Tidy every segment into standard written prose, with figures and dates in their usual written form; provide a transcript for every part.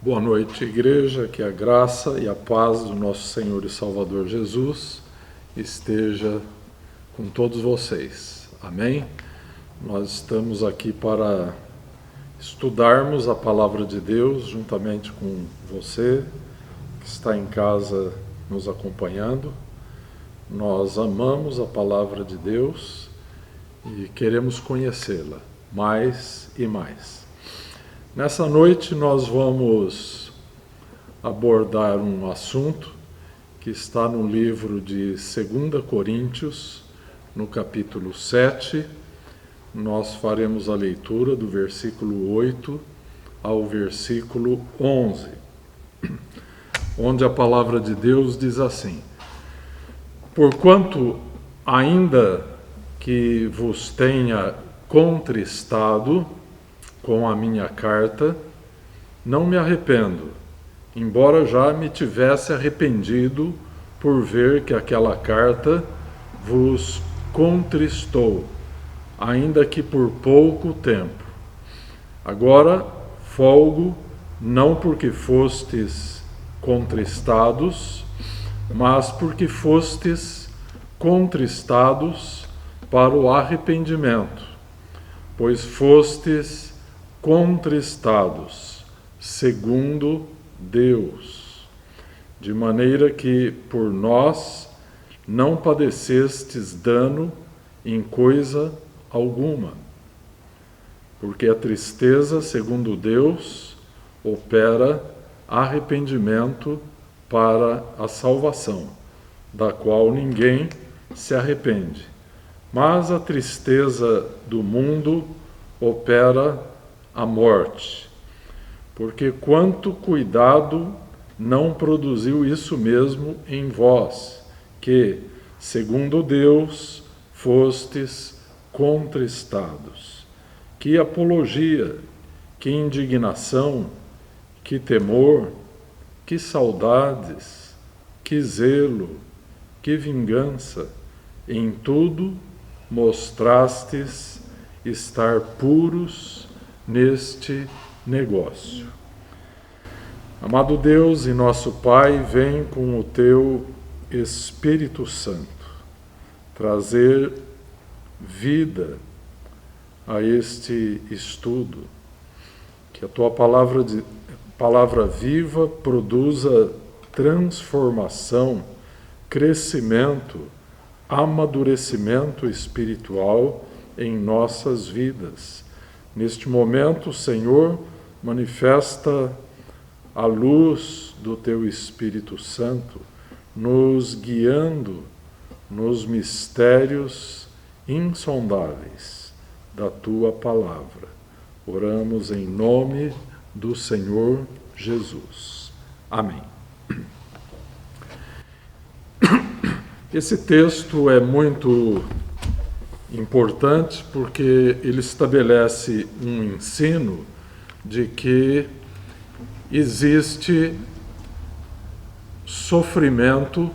Boa noite, igreja, que a graça e a paz do nosso Senhor e Salvador Jesus esteja com todos vocês. Amém? Nós estamos aqui para estudarmos a palavra de Deus juntamente com você que está em casa nos acompanhando. Nós amamos a palavra de Deus e queremos conhecê-la mais e mais. Nessa noite nós vamos abordar um assunto que está no livro de 2 Coríntios, no capítulo 7. Nós faremos a leitura do versículo 8 ao versículo 11, onde a palavra de Deus diz assim: Porquanto, ainda que vos tenha contristado com a minha carta, não me arrependo, embora já me tivesse arrependido por ver que aquela carta vos contristou, ainda que por pouco tempo. Agora folgo, não porque fostes contristados, mas porque fostes contristados para o arrependimento, pois fostes contristados, segundo Deus, de maneira que por nós não padecestes dano em coisa alguma, porque a tristeza, segundo Deus, opera arrependimento para a salvação, da qual ninguém se arrepende. Mas a tristeza do mundo opera a morte, porque quanto cuidado não produziu isso mesmo em vós, que, segundo Deus, fostes contristados. Que apologia, que indignação, que temor, que saudades, que zelo, que vingança, em tudo mostrastes estar puros neste negócio. Amado Deus e nosso Pai, vem com o teu Espírito Santo trazer vida a este estudo, que a tua palavra viva produza transformação, crescimento, amadurecimento espiritual em nossas vidas. Neste momento, Senhor, manifesta a luz do teu Espírito Santo, nos guiando nos mistérios insondáveis da tua palavra. Oramos em nome do Senhor Jesus. Amém. Esse texto é muito importante porque ele estabelece um ensino de que existe sofrimento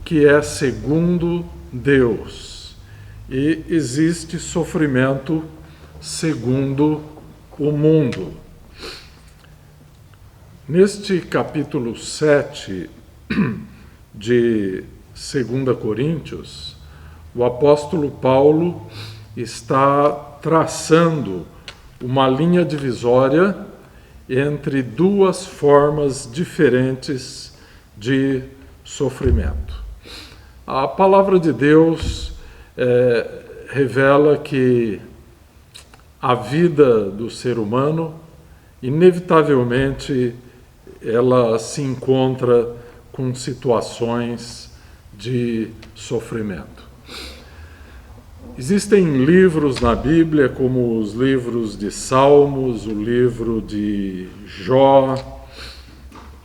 que é segundo Deus e existe sofrimento segundo o mundo. Neste capítulo 7 de 2 Coríntios, o apóstolo Paulo está traçando uma linha divisória entre duas formas diferentes de sofrimento. A palavra de Deus revela que a vida do ser humano, inevitavelmente, ela se encontra com situações de sofrimento. Existem livros na Bíblia, como os livros de Salmos, o livro de Jó,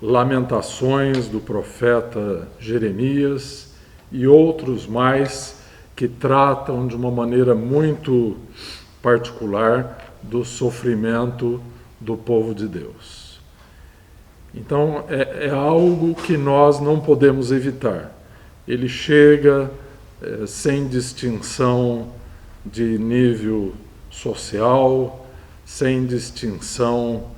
Lamentações do profeta Jeremias e outros mais que tratam de uma maneira muito particular do sofrimento do povo de Deus. Então, é algo que nós não podemos evitar. Ele chega sem distinção de nível social, sem distinção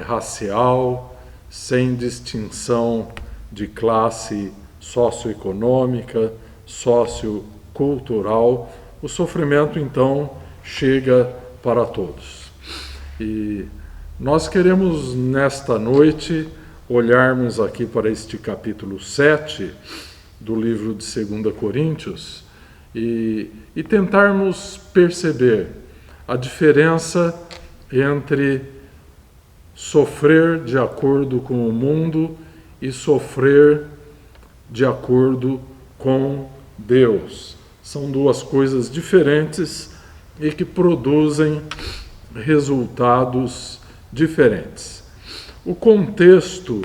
racial, sem distinção de classe socioeconômica, sociocultural. O sofrimento, então, chega para todos. E nós queremos, nesta noite, olharmos aqui para este capítulo 7 do livro de 2 Coríntios e tentarmos perceber a diferença entre sofrer de acordo com o mundo e sofrer de acordo com Deus. São duas coisas diferentes e que produzem resultados diferentes. O contexto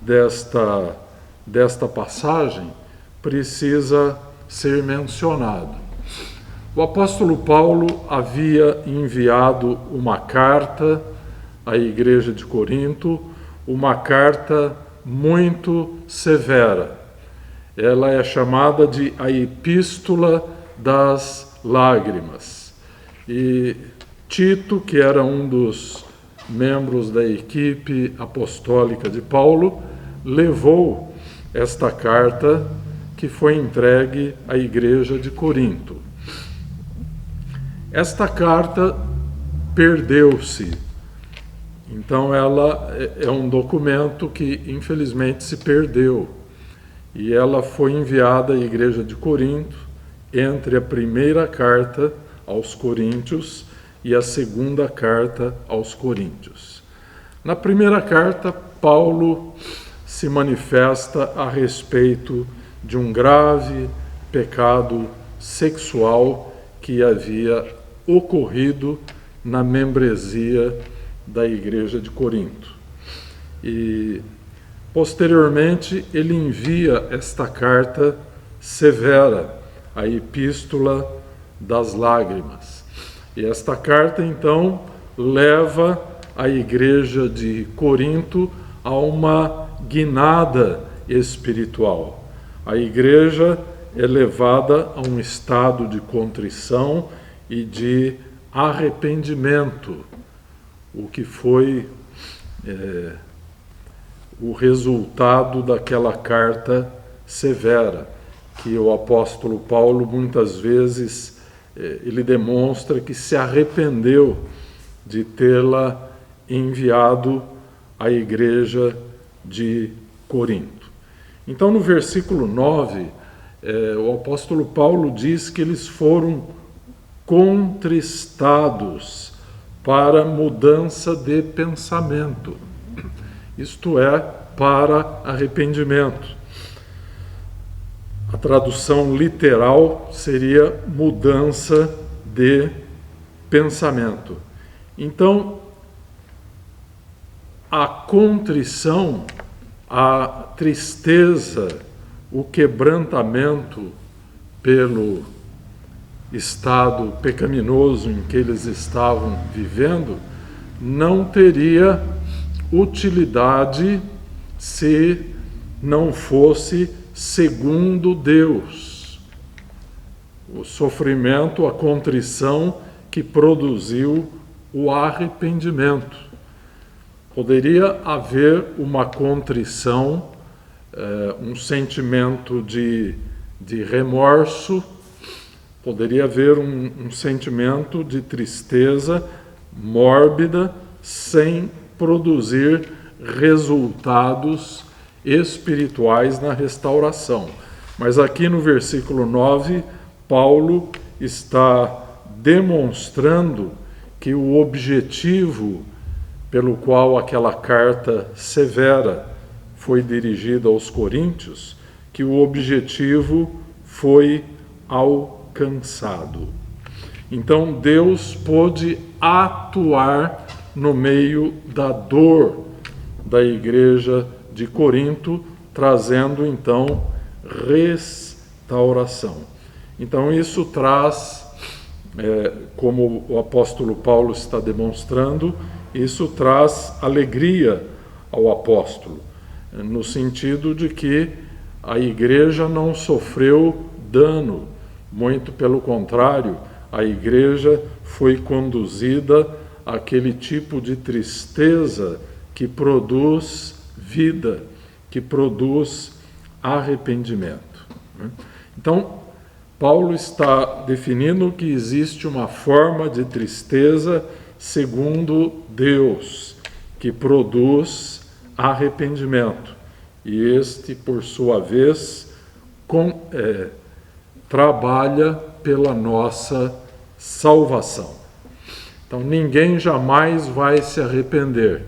desta passagem precisa ser mencionado. O apóstolo Paulo havia enviado uma carta à igreja de Corinto, uma carta muito severa. Ela é chamada de a Epístola das Lágrimas. E Tito, que era um dos membros da equipe apostólica de Paulo, levou esta carta que foi entregue à igreja de Corinto. Esta carta perdeu-se. Então ela é um documento que infelizmente se perdeu. E ela foi enviada à igreja de Corinto entre a primeira carta aos Coríntios e a segunda carta aos Coríntios. Na primeira carta, Paulo se manifesta a respeito de um grave pecado sexual que havia ocorrido na membresia da igreja de Corinto. E, posteriormente, ele envia esta carta severa, a Epístola das Lágrimas. E esta carta, então, leva a igreja de Corinto a uma guinada espiritual. A igreja é levada a um estado de contrição e de arrependimento, o que foi o resultado daquela carta severa, que o apóstolo Paulo muitas vezes ele demonstra que se arrependeu de tê-la enviado à igreja de Corinto. Então, no versículo 9, o apóstolo Paulo diz que eles foram contristados para mudança de pensamento, isto é, para arrependimento. A tradução literal seria mudança de pensamento. Então, a contrição, a tristeza, o quebrantamento pelo estado pecaminoso em que eles estavam vivendo, não teria utilidade se não fosse segundo Deus. O sofrimento, a contrição que produziu o arrependimento. Poderia haver uma contrição, um sentimento de remorso, poderia haver um sentimento de tristeza mórbida, sem produzir resultados espirituais na restauração. Mas aqui no versículo 9, Paulo está demonstrando que o objetivo pelo qual aquela carta severa foi dirigida aos coríntios, que o objetivo foi alcançado. Então Deus pôde atuar no meio da dor da igreja de Corinto, trazendo então restauração. Então isso traz, como o apóstolo Paulo está demonstrando, isso traz alegria ao apóstolo, no sentido de que a igreja não sofreu dano, muito pelo contrário, a igreja foi conduzida àquele tipo de tristeza que produz vida, que produz arrependimento. Então, Paulo está definindo que existe uma forma de tristeza segundo Deus, que produz arrependimento. E este, por sua vez, trabalha pela nossa salvação. Então, ninguém jamais vai se arrepender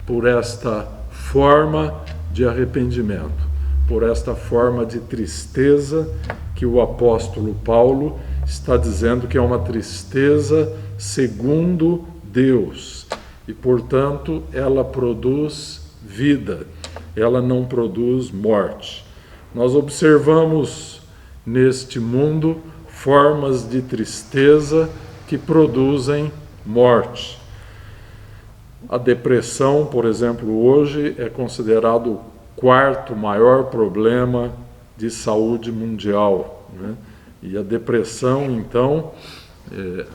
por esta forma de arrependimento, por esta forma de tristeza que o apóstolo Paulo está dizendo que é uma tristeza segundo Deus. E, portanto, ela produz vida, ela não produz morte. Nós observamos neste mundo formas de tristeza que produzem morte. A depressão, por exemplo, hoje é considerado o quarto maior problema de saúde mundial, né? E a depressão, então,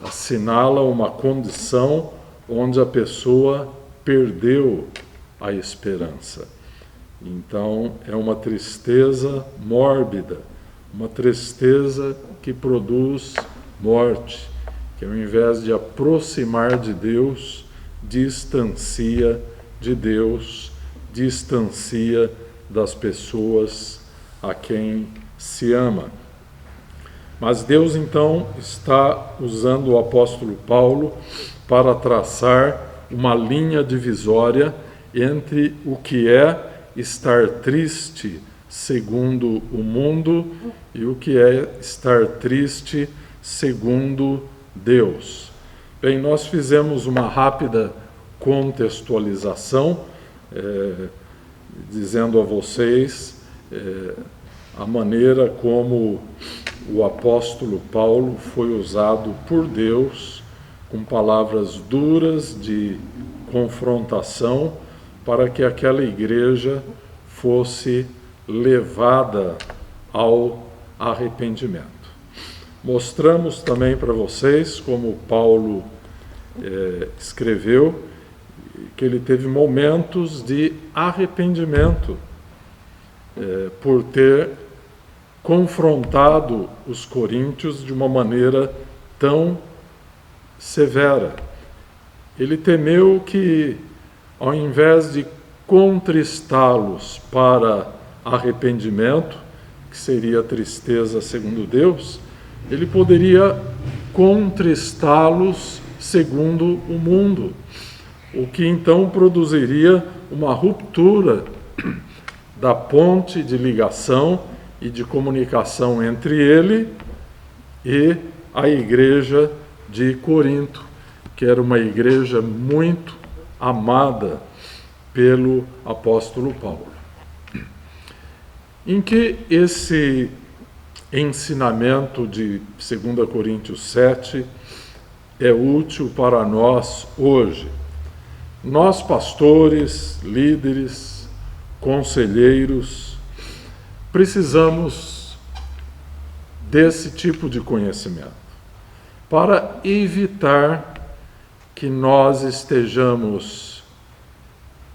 assinala uma condição onde a pessoa perdeu a esperança. Então, é uma tristeza mórbida, uma tristeza que produz morte, que ao invés de aproximar de Deus, distancia de Deus, distancia das pessoas a quem se ama. Mas Deus, então, está usando o apóstolo Paulo para traçar uma linha divisória entre o que é estar triste segundo o mundo e o que é estar triste segundo Deus. Bem, nós fizemos uma rápida contextualização, dizendo a vocês a maneira como o apóstolo Paulo foi usado por Deus com palavras duras de confrontação para que aquela igreja fosse levada ao arrependimento. Mostramos também para vocês como Paulo escreveu que ele teve momentos de arrependimento por ter confrontado os coríntios de uma maneira tão severa. Ele temeu que, ao invés de contristá-los para arrependimento, que seria tristeza segundo Deus, ele poderia contristá-los segundo o mundo, o que então produziria uma ruptura da ponte de ligação e de comunicação entre ele e a igreja de Corinto, que era uma igreja muito amada pelo apóstolo Paulo. Em que esse ensinamento de 2 Coríntios 7 é útil para nós hoje? Nós, pastores, líderes, conselheiros, precisamos desse tipo de conhecimento para evitar que nós estejamos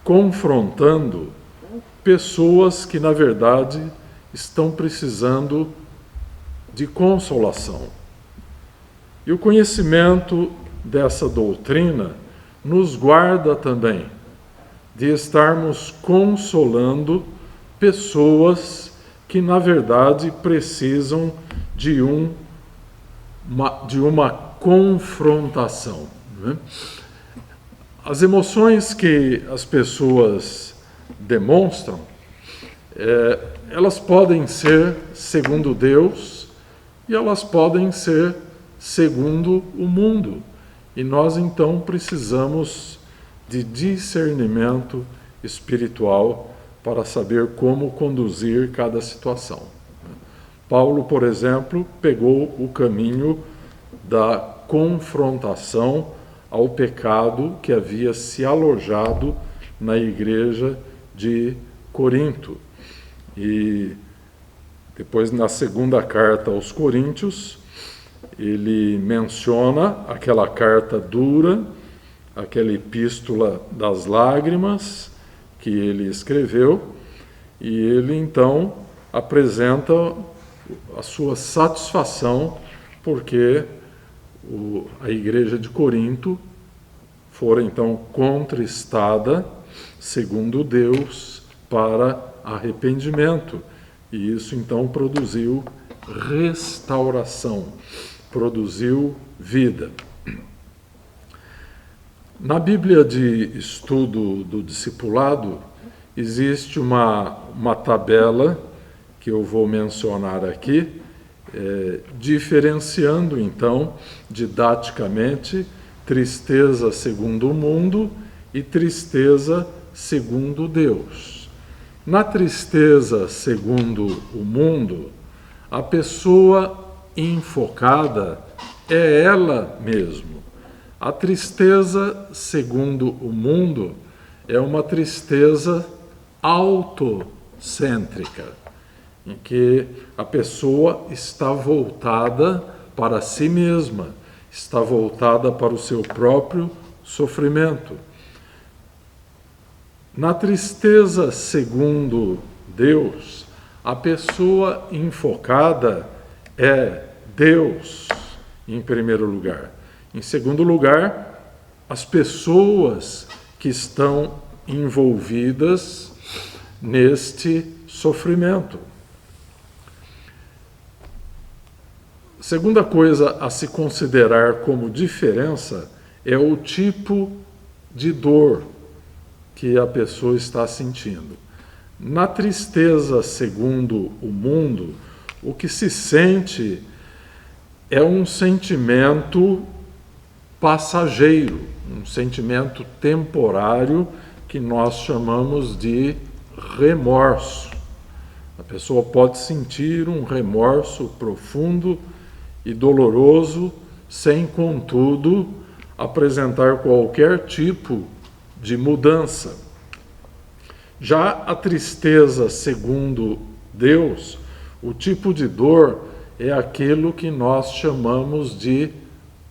confrontando pessoas que, na verdade, estão precisando de consolação. E o conhecimento dessa doutrina nos guarda também de estarmos consolando pessoas que, na verdade, precisam de uma confrontação, né? As emoções que as pessoas demonstram, elas podem ser segundo Deus e elas podem ser segundo o mundo. E nós, então, precisamos de discernimento espiritual para saber como conduzir cada situação. Paulo, por exemplo, pegou o caminho da confrontação ao pecado que havia se alojado na igreja de Corinto. E depois, na segunda carta aos Coríntios, ele menciona aquela carta dura, aquela epístola das lágrimas que ele escreveu, e ele então apresenta a sua satisfação porque a igreja de Corinto fora então contristada segundo Deus para arrependimento, e isso então produziu restauração, produziu vida. Na Bíblia de Estudo do Discipulado, existe uma tabela que eu vou mencionar aqui, diferenciando então, didaticamente, tristeza segundo o mundo e tristeza segundo Deus. Na tristeza segundo o mundo, a pessoa enfocada é ela mesma. A tristeza segundo o mundo é uma tristeza autocêntrica, em que a pessoa está voltada para si mesma, está voltada para o seu próprio sofrimento. Na tristeza segundo Deus, a pessoa enfocada é Deus, em primeiro lugar. Em segundo lugar, as pessoas que estão envolvidas neste sofrimento. Segunda coisa a se considerar como diferença é o tipo de dor que a pessoa está sentindo. Na tristeza segundo o mundo, o que se sente é um sentimento passageiro, um sentimento temporário que nós chamamos de remorso. A pessoa pode sentir um remorso profundo e doloroso, sem, contudo, apresentar qualquer tipo de mudança. Já a tristeza segundo Deus, o tipo de dor é aquilo que nós chamamos de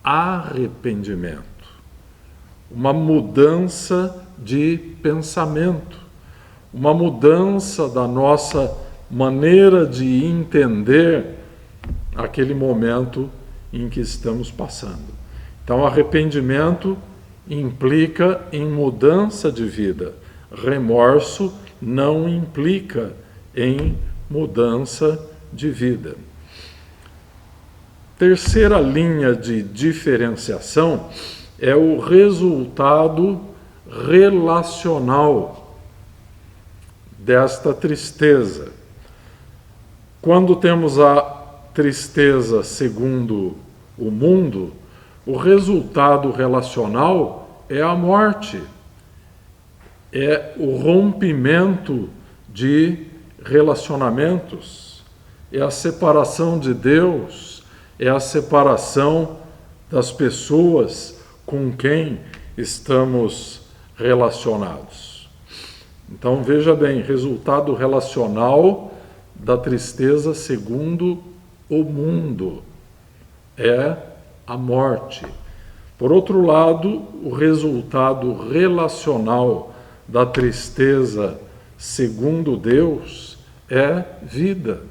arrependimento, uma mudança de pensamento, uma mudança da nossa maneira de entender aquele momento em que estamos passando. Então, arrependimento implica em mudança de vida, remorso não implica em mudança de vida. Terceira linha de diferenciação é o resultado relacional desta tristeza. Quando temos a tristeza segundo o mundo, o resultado relacional é a morte, é o rompimento de relacionamentos, é a separação de Deus, é a separação das pessoas com quem estamos relacionados. Então, veja bem, resultado relacional da tristeza segundo o mundo é a morte. Por outro lado, o resultado relacional da tristeza segundo Deus é vida,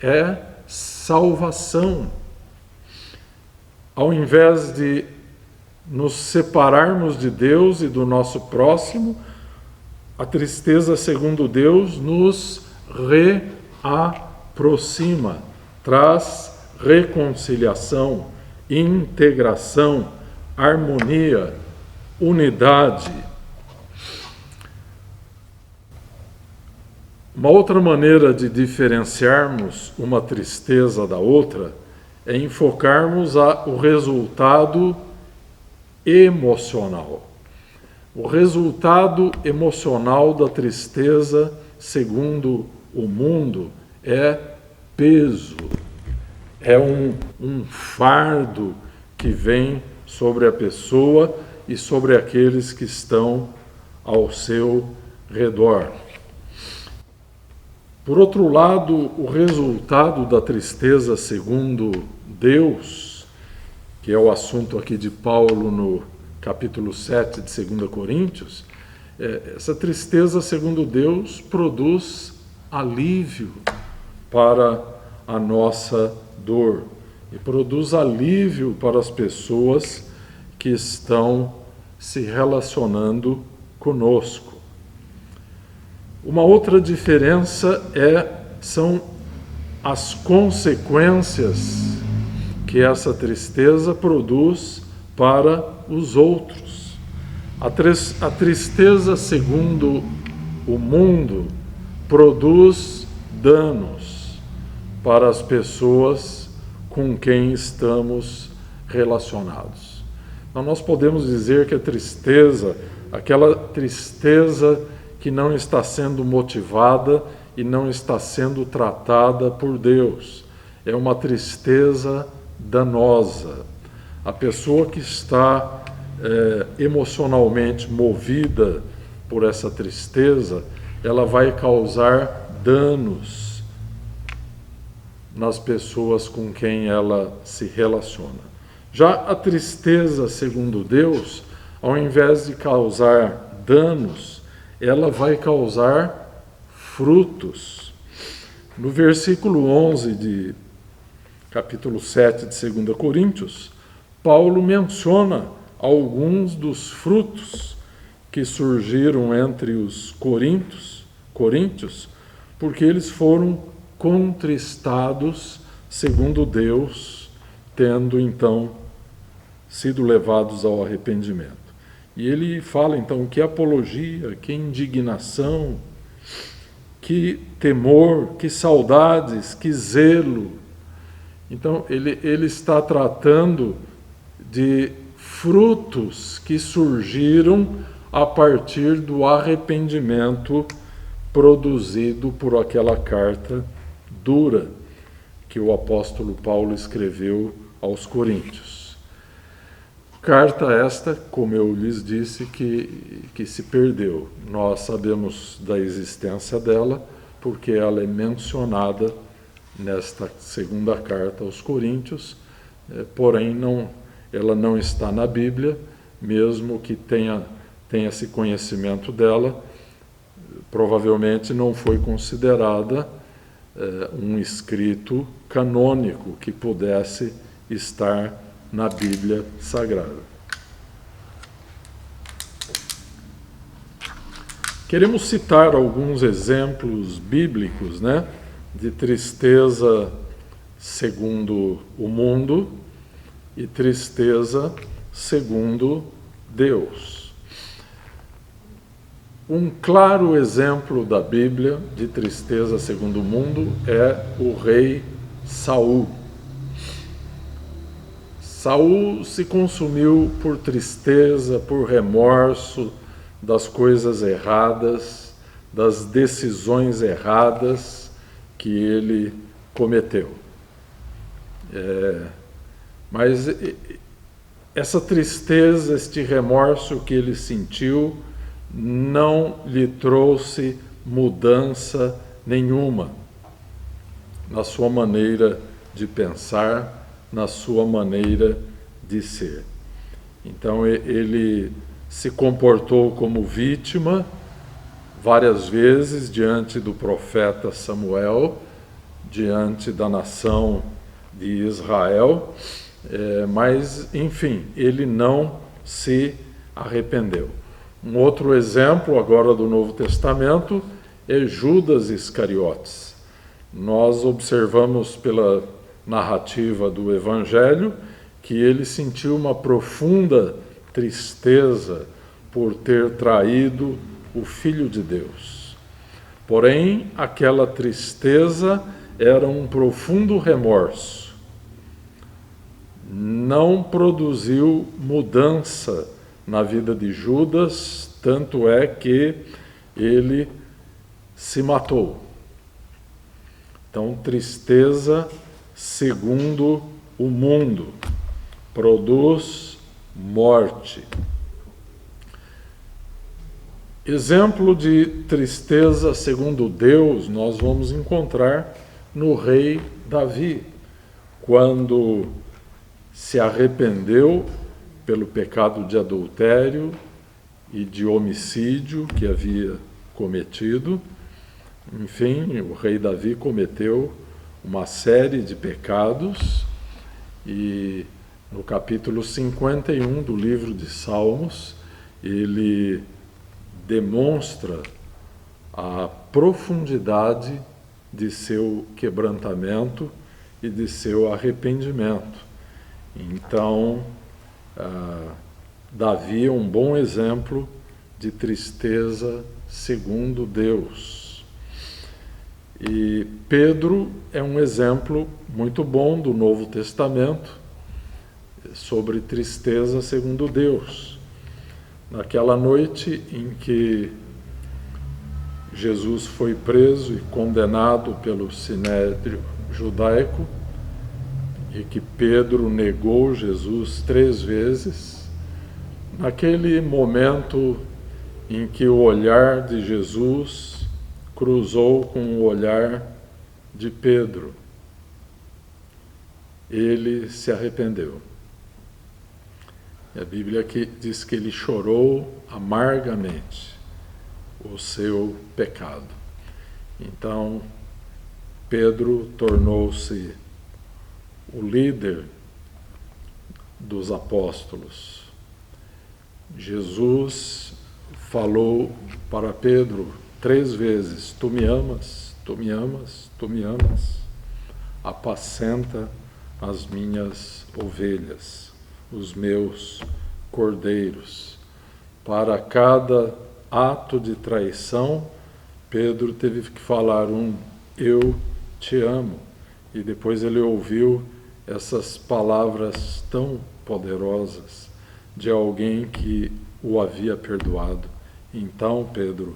é salvação. Ao invés de nos separarmos de Deus e do nosso próximo, a tristeza segundo Deus nos reaproxima, traz reconciliação, integração, harmonia, unidade. Uma outra maneira de diferenciarmos uma tristeza da outra é enfocarmos o resultado emocional. O resultado emocional da tristeza, segundo o mundo, é peso, é um fardo que vem sobre a pessoa e sobre aqueles que estão ao seu redor. Por outro lado, o resultado da tristeza segundo Deus, que é o assunto aqui de Paulo no capítulo 7 de 2 Coríntios, essa tristeza, segundo Deus, produz alívio para a nossa dor e produz alívio para as pessoas que estão se relacionando conosco. Uma outra diferença são as consequências que essa tristeza produz para os outros. A tristeza, segundo o mundo, produz danos para as pessoas com quem estamos relacionados. Então, nós podemos dizer que a tristeza, aquela tristeza que não está sendo motivada e não está sendo tratada por Deus, é uma tristeza danosa. A pessoa que está emocionalmente movida por essa tristeza, ela vai causar danos nas pessoas com quem ela se relaciona. Já a tristeza, segundo Deus, ao invés de causar danos, ela vai causar frutos. No versículo 11 de capítulo 7 de 2 Coríntios, Paulo menciona alguns dos frutos que surgiram entre os coríntios, porque eles foram contristados segundo Deus, tendo então sido levados ao arrependimento. E ele fala então que apologia, que indignação, que temor, que saudades, que zelo. Então ele está tratando de frutos que surgiram a partir do arrependimento produzido por aquela carta dura que o apóstolo Paulo escreveu aos Coríntios. Carta esta, como eu lhes disse, que se perdeu. Nós sabemos da existência dela porque ela é mencionada nesta segunda carta aos Coríntios, porém ela não está na Bíblia, mesmo que tenha esse conhecimento dela, provavelmente não foi considerada um escrito canônico que pudesse estar na Bíblia Sagrada. Queremos citar alguns exemplos bíblicos, de tristeza segundo o mundo e tristeza segundo Deus. Um claro exemplo da Bíblia de tristeza segundo o mundo é o rei Saul. Saul se consumiu por tristeza, por remorso das coisas erradas, das decisões erradas que ele cometeu. Mas essa tristeza, este remorso que ele sentiu, não lhe trouxe mudança nenhuma na sua maneira de pensar, na sua maneira de ser. Então ele se comportou como vítima várias vezes diante do profeta Samuel, diante da nação de Israel, mas, enfim, ele não se arrependeu. Um outro exemplo agora do Novo Testamento é Judas Iscariotes. Nós observamos pela narrativa do Evangelho que ele sentiu uma profunda tristeza por ter traído o Filho de Deus. Porém, aquela tristeza era um profundo remorso. Não produziu mudança na vida de Judas, tanto é que ele se matou. Então, tristeza segundo o mundo produz morte. Exemplo de tristeza segundo Deus nós vamos encontrar no rei Davi, quando se arrependeu pelo pecado de adultério e de homicídio que havia cometido. Enfim, o rei Davi cometeu uma série de pecados e no capítulo 51 do livro de Salmos, ele demonstra a profundidade de seu quebrantamento e de seu arrependimento. Então, Davi é um bom exemplo de tristeza segundo Deus. E Pedro é um exemplo muito bom do Novo Testamento sobre tristeza segundo Deus. Naquela noite em que Jesus foi preso e condenado pelo Sinédrio judaico, e que Pedro negou Jesus 3 vezes, naquele momento em que o olhar de Jesus cruzou com o olhar de Pedro, ele se arrependeu. E a Bíblia aqui diz que ele chorou amargamente o seu pecado. Então, Pedro tornou-se o líder dos apóstolos. Jesus falou para Pedro 3 vezes: tu me amas, tu me amas, tu me amas. Apacenta as minhas ovelhas, os meus cordeiros. Para cada ato de traição, Pedro teve que falar eu te amo. E depois ele ouviu essas palavras tão poderosas de alguém que o havia perdoado. Então, Pedro,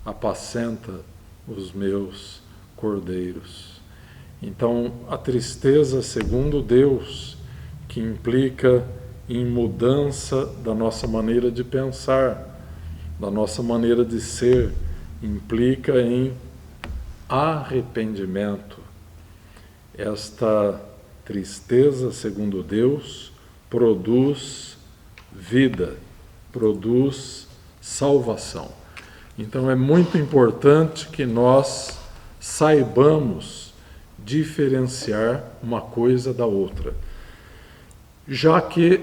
apacenta os meus cordeiros. Então, a tristeza segundo Deus, que implica em mudança da nossa maneira de pensar, da nossa maneira de ser, implica em arrependimento. Esta tristeza segundo Deus produz vida, produz salvação. Então é muito importante que nós saibamos diferenciar uma coisa da outra, já que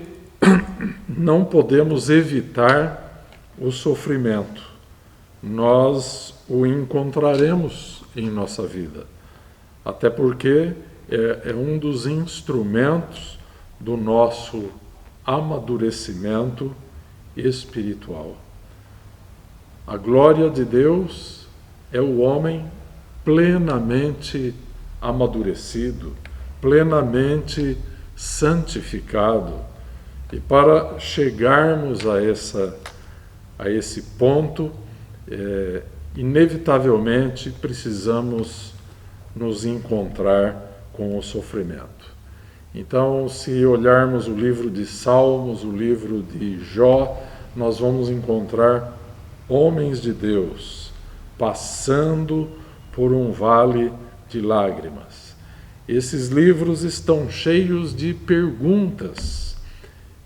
não podemos evitar o sofrimento. Nós o encontraremos em nossa vida, até porque é um dos instrumentos do nosso amadurecimento espiritual. A glória de Deus é o homem plenamente amadurecido, plenamente santificado. E para chegarmos a esse ponto, inevitavelmente precisamos nos encontrar com o sofrimento. Então, se olharmos o livro de Salmos, o livro de Jó, nós vamos encontrar homens de Deus passando por um vale de lágrimas. Esses livros estão cheios de perguntas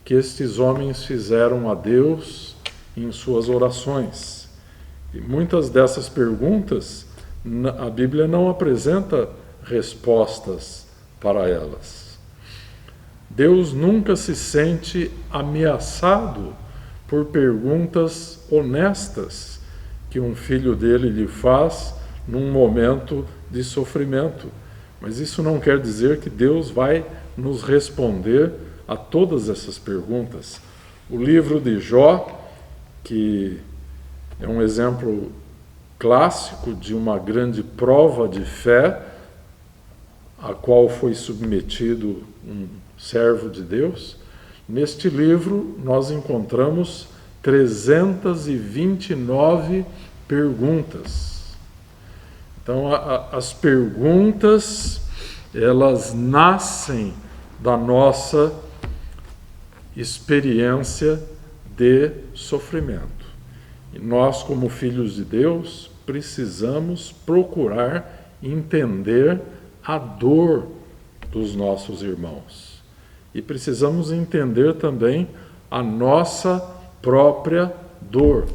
que estes homens fizeram a Deus em suas orações. E muitas dessas perguntas, a Bíblia não apresenta respostas para elas. Deus nunca se sente ameaçado por perguntas honestas que um filho dele lhe faz num momento de sofrimento. Mas isso não quer dizer que Deus vai nos responder a todas essas perguntas. O livro de Jó, que é um exemplo clássico de uma grande prova de fé, a qual foi submetido um servo de Deus, neste livro nós encontramos 329 perguntas. Então, as perguntas, elas nascem da nossa experiência de sofrimento. E nós, como filhos de Deus, precisamos procurar entender a dor dos nossos irmãos. E precisamos entender também a nossa própria dor.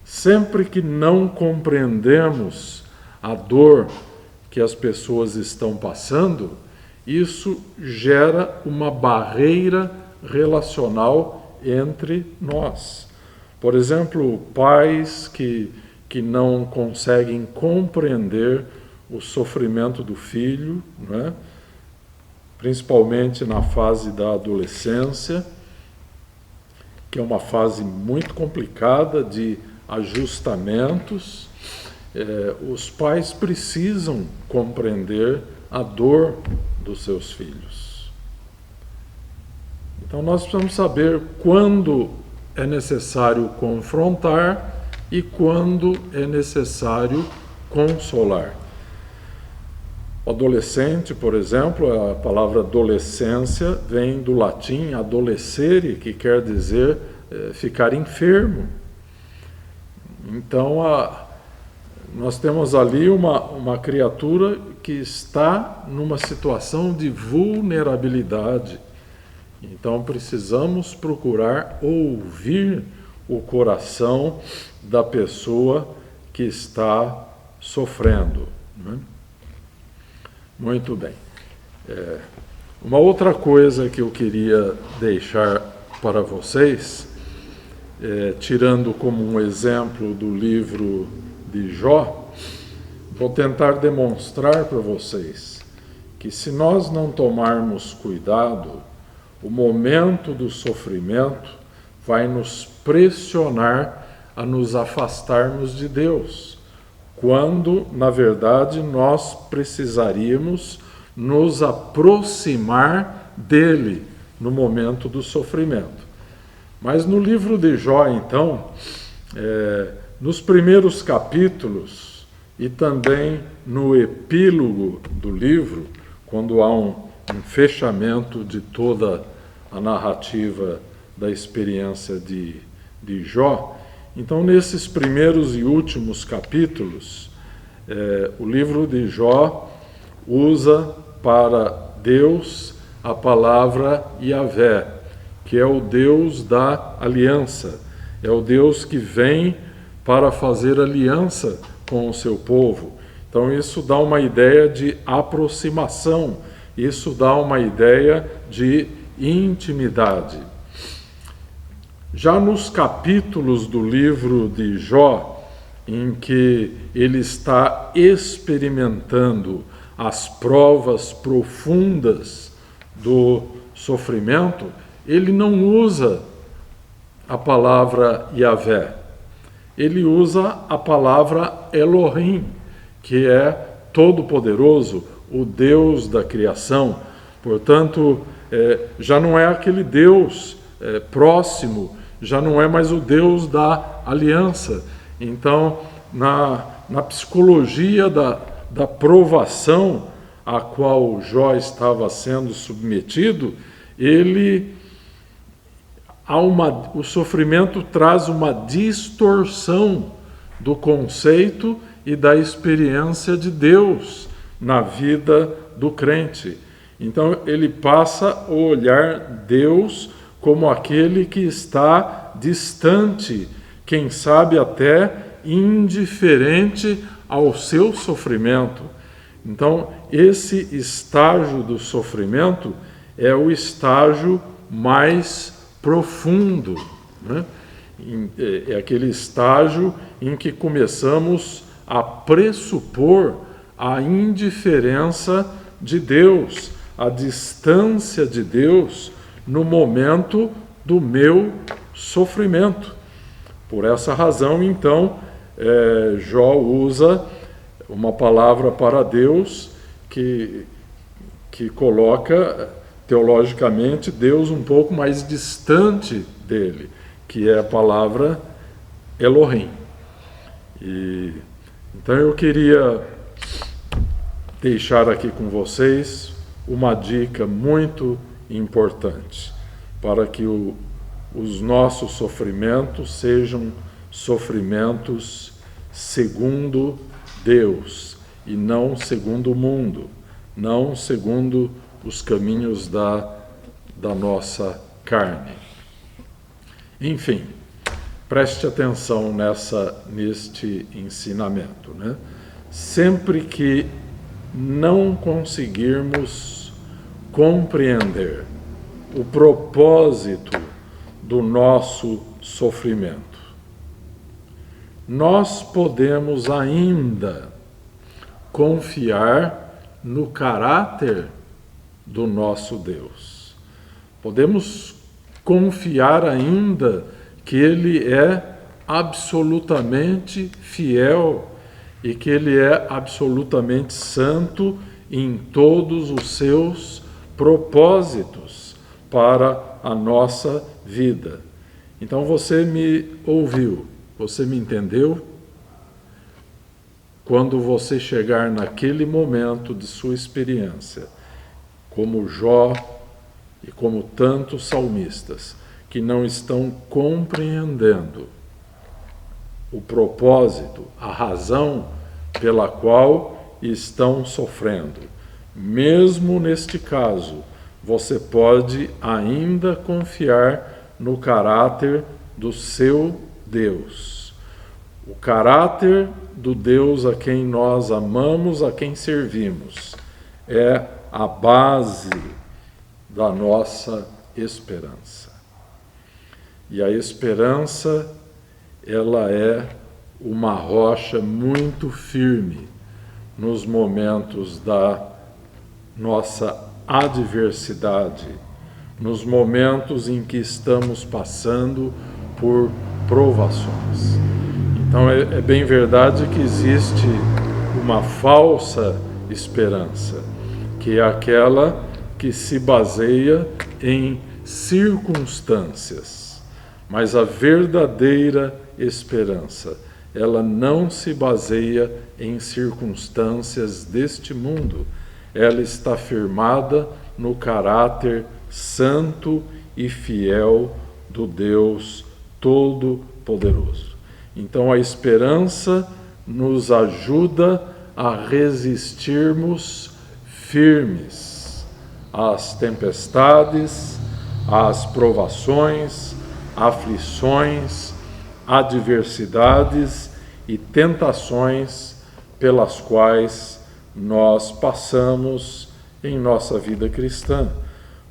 Sempre que não compreendemos a dor que as pessoas estão passando, isso gera uma barreira relacional entre nós. Por exemplo, pais que não conseguem compreender o sofrimento do filho, né? Principalmente na fase da adolescência, que é uma fase muito complicada de ajustamentos. Os pais precisam compreender a dor dos seus filhos. Então nós precisamos saber quando é necessário confrontar e quando é necessário consolar. O adolescente, por exemplo, a palavra adolescência vem do latim adolescere, que quer dizer ficar enfermo. Então, nós temos ali uma criatura que está numa situação de vulnerabilidade. Então, precisamos procurar ouvir o coração da pessoa que está sofrendo, né? Muito bem. Uma outra coisa que eu queria deixar para vocês, tirando como um exemplo do livro de Jó, vou tentar demonstrar para vocês que se nós não tomarmos cuidado, o momento do sofrimento vai nos pressionar a nos afastarmos de Deus, quando, na verdade, nós precisaríamos nos aproximar dele no momento do sofrimento. Mas no livro de Jó, então, nos primeiros capítulos e também no epílogo do livro, quando há um fechamento de toda a narrativa da experiência de Jó, então, nesses primeiros e últimos capítulos, o livro de Jó usa para Deus a palavra Yahvé, que é o Deus da aliança, é o Deus que vem para fazer aliança com o seu povo. Então, isso dá uma ideia de aproximação, isso dá uma ideia de intimidade. Já nos capítulos do livro de Jó, em que ele está experimentando as provas profundas do sofrimento, ele não usa a palavra Yahvé, ele usa a palavra Elohim, que é todo-poderoso, o Deus da criação. Portanto, já não é aquele Deus próximo, já não é mais o Deus da aliança. Então, na psicologia da provação a qual Jó estava sendo submetido, o sofrimento traz uma distorção do conceito e da experiência de Deus na vida do crente. Então, ele passa a olhar Deus como aquele que está distante, quem sabe até indiferente ao seu sofrimento. Então, esse estágio do sofrimento é o estágio mais profundo, né? É aquele estágio em que começamos a pressupor a indiferença de Deus, a distância de Deus no momento do meu sofrimento. Por essa razão, então, Jó usa uma palavra para Deus que coloca, teologicamente, Deus um pouco mais distante dele, que é a palavra Elohim. Então eu queria deixar aqui com vocês uma dica muito importante para que os nossos sofrimentos sejam sofrimentos segundo Deus e não segundo o mundo, não segundo os caminhos da nossa carne. Enfim, preste atenção neste ensinamento, né? Sempre que não conseguirmos compreender o propósito do nosso sofrimento, nós podemos ainda confiar no caráter do nosso Deus. Podemos confiar ainda que Ele é absolutamente fiel e que Ele é absolutamente santo em todos os seus propósitos para a nossa vida. Então você me ouviu, você me entendeu? Quando você chegar naquele momento de sua experiência, como Jó e como tantos salmistas, que não estão compreendendo o propósito, a razão pela qual estão sofrendo. Mesmo neste caso, você pode ainda confiar no caráter do seu Deus. O caráter do Deus a quem nós amamos, a quem servimos, é a base da nossa esperança. E a esperança, ela é uma rocha muito firme nos momentos da nossa adversidade, nos momentos em que estamos passando por provações. Então é bem verdade que existe uma falsa esperança, que é aquela que se baseia em circunstâncias. Mas a verdadeira esperança, ela não se baseia em circunstâncias deste mundo. Ela está firmada no caráter santo e fiel do Deus Todo-Poderoso. Então a esperança nos ajuda a resistirmos firmes às tempestades, às provações, aflições, adversidades e tentações pelas quais nós passamos em nossa vida cristã.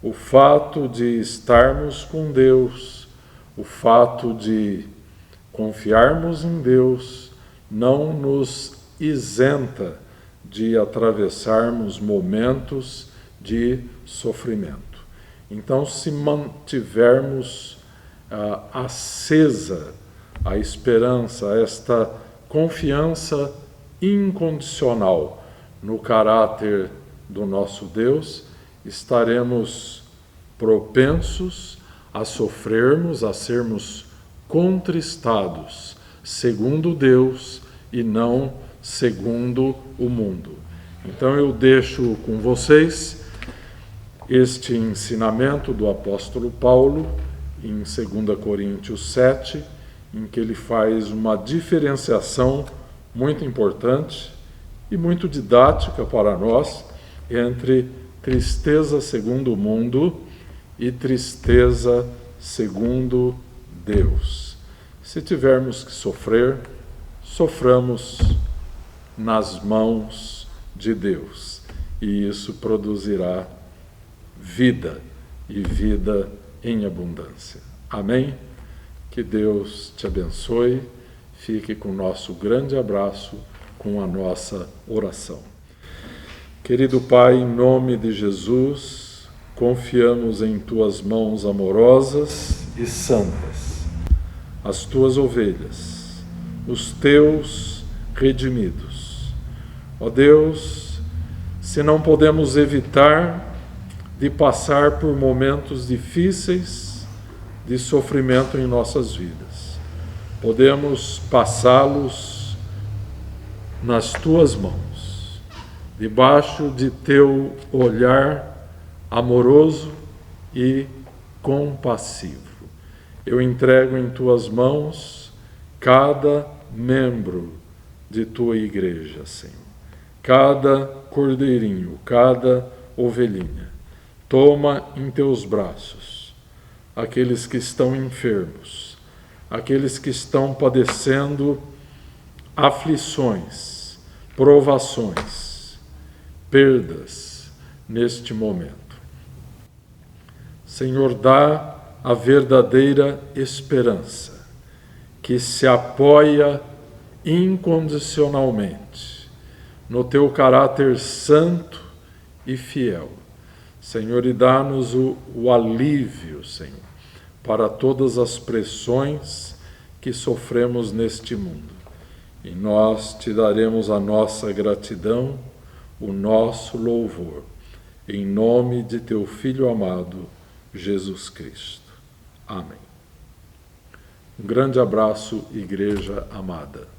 O fato de estarmos com Deus, o fato de confiarmos em Deus, não nos isenta de atravessarmos momentos de sofrimento. Então, se mantivermos acesa a esperança, esta confiança incondicional no caráter do nosso Deus, estaremos propensos a sofrermos, a sermos contristados, segundo Deus e não segundo o mundo. Então eu deixo com vocês este ensinamento do apóstolo Paulo em 2 Coríntios 7, em que ele faz uma diferenciação muito importante e muito didática para nós entre tristeza segundo o mundo e tristeza segundo Deus. Se tivermos que sofrer, soframos nas mãos de Deus, e isso produzirá vida, e vida em abundância. Amém? Que Deus te abençoe. Fique com o nosso grande abraço, com a nossa oração. Querido Pai, em nome de Jesus, confiamos em Tuas mãos amorosas e santas, as Tuas ovelhas, os Teus redimidos. Ó Deus, se não podemos evitar de passar por momentos difíceis de sofrimento em nossas vidas, podemos passá-los nas Tuas mãos, debaixo de Teu olhar amoroso e compassivo. Eu entrego em Tuas mãos cada membro de Tua igreja, Senhor. Cada cordeirinho, cada ovelhinha. Toma em Teus braços, aqueles que estão enfermos, aqueles que estão padecendo aflições, provações, perdas neste momento. Senhor, dá a verdadeira esperança, que se apoia incondicionalmente no teu caráter santo e fiel. Senhor, e dá-nos o alívio, Senhor, para todas as pressões que sofremos neste mundo. E nós te daremos a nossa gratidão, o nosso louvor, em nome de teu Filho amado, Jesus Cristo. Amém. Um grande abraço, igreja amada.